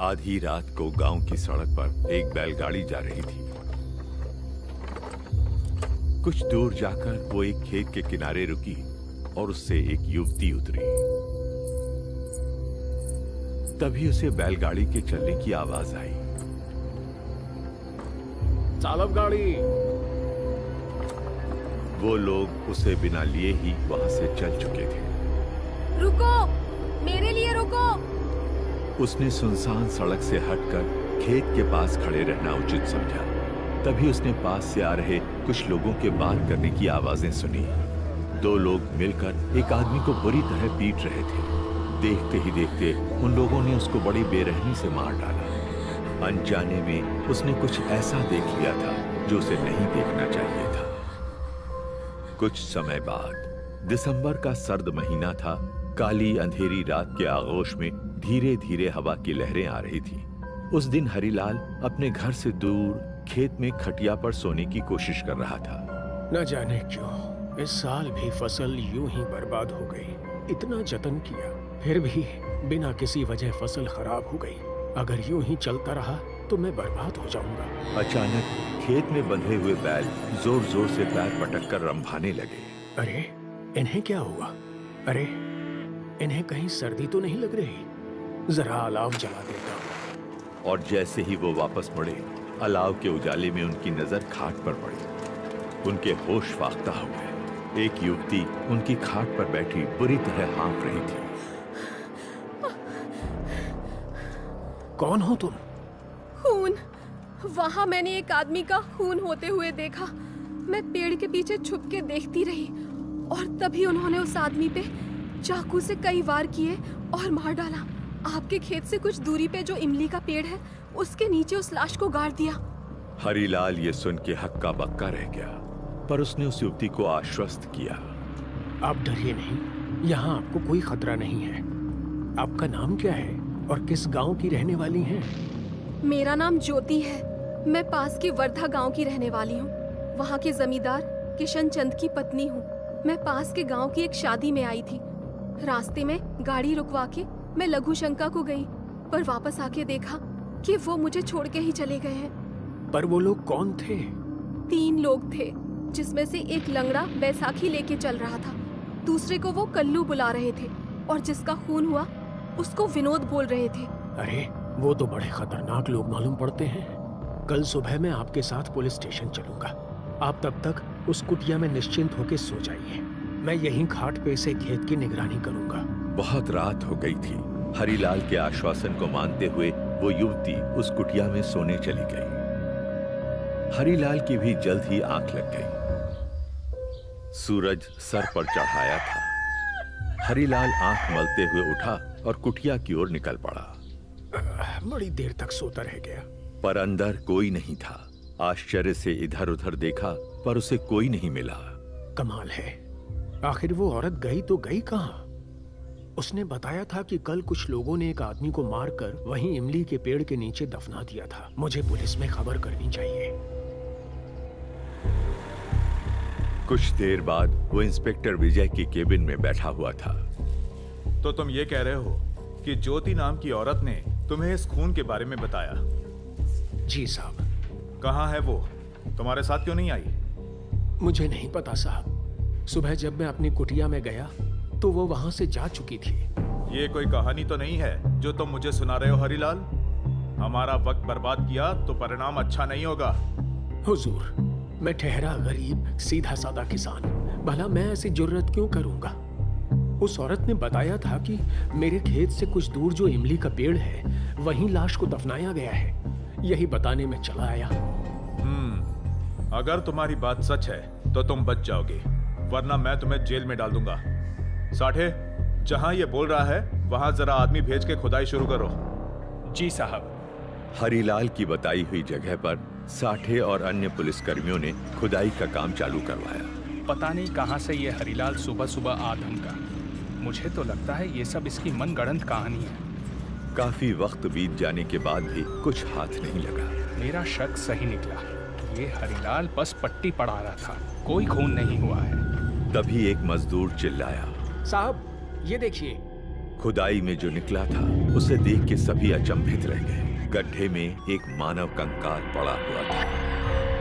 आधी रात को गांव की सड़क पर एक बैलगाड़ी जा रही थी। कुछ दूर जाकर वो एक खेत के किनारे रुकी और उससे एक युवती उतरी। तभी उसे बैलगाड़ी के चलने की आवाज आई। चालक गाड़ी। वो लोग उसे बिना लिए ही वहां से चल चुके थे। रुको, मेरे लिए रुको। उसने सुनसान सड़क से हटकर खेत के पास खड़े रहना उचित समझा। तभी उसने पास से आ रहे कुछ लोगों के बात करने की आवाजें सुनी। दो लोग मिलकर एक आदमी को बुरी तरह पीट रहे थे। देखते ही देखते उन लोगों ने उसको बड़ी बेरहमी से मार डाला। अनजाने में उसने कुछ ऐसा देख लिया था जो उसे नहीं देखना चाहिए था। कुछ समय बाद दिसंबर का सर्द महीना था। काली अंधेरी रात के आगोश में धीरे धीरे हवा की लहरें आ रही थी। उस दिन हरिलाल अपने घर से दूर खेत में खटिया पर सोने की कोशिश कर रहा था। न जाने क्यों इस साल भी फसल यूं ही बर्बाद हो गई। इतना जतन किया फिर भी बिना किसी वजह फसल खराब हो गई। अगर यूं ही चलता रहा तो मैं बर्बाद हो जाऊंगा। अचानक खेत में बंधे हुए बैल जोर जोर से पैर पटक कर रंभाने लगे। अरे इन्हें क्या हुआ? अरे इन्हें कहीं सर्दी तो नहीं लग रही? जरा अलाव जला देता हूँ। और जैसे ही वो वापस मुड़े, अलाव के उजाले में उनकी नजर खाट पर पड़ी। उनके होश फाख्ता हो गए। एक युवती उनकी खाट पर बैठी बुरी तरह हाँफ रही थी। कौन हो तुम? खून। वहाँ मैंने एक आदमी का खून होते हुए देखा। मैं पेड़ के पीछे छुप के देखती रही और तभी उन्होंने उस आदमी पे चाकू से कई वार किए और मार डाला। आपके खेत से कुछ दूरी पे जो इमली का पेड़ है, उसके नीचे उस लाश को गाड़ दिया। हरिलाल ये सुन के हक्का बक्का रह गया, पर उसने उस युवती को आश्वस्त किया। आप डरिए नहीं, यहाँ आपको कोई खतरा नहीं है। आपका नाम क्या है और किस गांव की रहने वाली हैं? मेरा नाम ज्योति है। मैं पास के वर्धा गांव की रहने वाली हूँ। वहाँ के जमींदार किशन चंद की पत्नी हूँ। मैं पास के गांव की एक शादी में आई थी। रास्ते में गाड़ी रुकवा के मैं लघु शंका को गई, पर वापस आके देखा कि वो मुझे छोड़ के ही चले गए हैं। पर वो लोग कौन थे? 3 लोग थे, जिसमें से एक लंगड़ा बैसाखी लेके चल रहा था, दूसरे को वो कल्लू बुला रहे थे और जिसका खून हुआ उसको विनोद बोल रहे थे। अरे वो तो बड़े खतरनाक लोग मालूम पड़ते हैं। कल सुबह मैं आपके साथ पुलिस स्टेशन चलूंगा। आप तब तक उस कुटिया में निश्चिंत होकर सो जाइए। मैं यहीं खाट पे से खेत की निगरानी करूंगा। बहुत रात हो गई थी। हरिलाल के आश्वासन को मानते हुए वो युवती उस कुटिया में सोने चली गई। हरिलाल की भी जल्द ही आंख लग गई। सूरज सर पर चढ़ाया था। हरिलाल आंख मलते हुए उठा और कुटिया की ओर निकल पड़ा। बड़ी देर तक सोता रह गया, पर अंदर कोई नहीं था। आश्चर्य से इधर उधर देखा, पर उसे कोई नहीं मिला। कमाल है, आखिर वो औरत गई तो गई कहाँ? उसने बताया था कि कल कुछ लोगों ने एक आदमी को मारकर वहीं इमली के पेड़ के नीचे दफना दिया था। मुझे पुलिस में खबर करनी चाहिए। कुछ देर बाद वो इंस्पेक्टर विजय की केबिन में बैठा हुआ था। तो तुम ये कह रहे हो कि ज्योति नाम की औरत ने तुम्हें इस खून के बारे में बताया? जी साहब। कहाँ है वो? तुम्हारे साथ क्यों नहीं आई? मुझे नहीं पता साहब। सुबह जब मैं अपनी कुटिया में गया तो वो वहां से जा चुकी थी। ये कोई कहानी तो नहीं है जो तुम मुझे सुना रहे हो हरिलाल? हमारा वक्त बर्बाद किया तो परिणाम अच्छा नहीं होगा। हुजूर, मैं ठहरा गरीब सीधा सादा किसान, भला मैं ऐसी जुर्रत क्यों करूंगा? उस औरत ने बताया था कि मेरे खेत से कुछ दूर जो इमली का पेड़ है, वहीं लाश को दफनाया गया है। यही बताने में चला आया। अगर तुम्हारी बात सच है तो तुम बच जाओगे, वरना मैं तुम्हें जेल में डाल दूंगा। साठे, जहां ये बोल रहा है वहां जरा आदमी भेज के खुदाई शुरू करो। जी साहब। हरिलाल की बताई हुई जगह पर साठे और अन्य पुलिसकर्मियों ने खुदाई का काम चालू करवाया। पता नहीं कहां से ये हरिलाल सुबह सुबह आ धमका। मुझे तो लगता है ये सब इसकी मनगढ़ंत कहानी है। काफी वक्त बीत जाने के बाद भी कुछ हाथ नहीं लगा। मेरा शक सही निकला। ये हरिलाल बस पट्टी पढ़ा रहा था, कोई खून नहीं हुआ है। तभी एक मजदूर चिल्लाया, साहब ये देखिए, खुदाई में जो निकला था उसे देख के सभी अचंभित रह गए। गड्ढे में एक मानव कंकाल पड़ा हुआ था।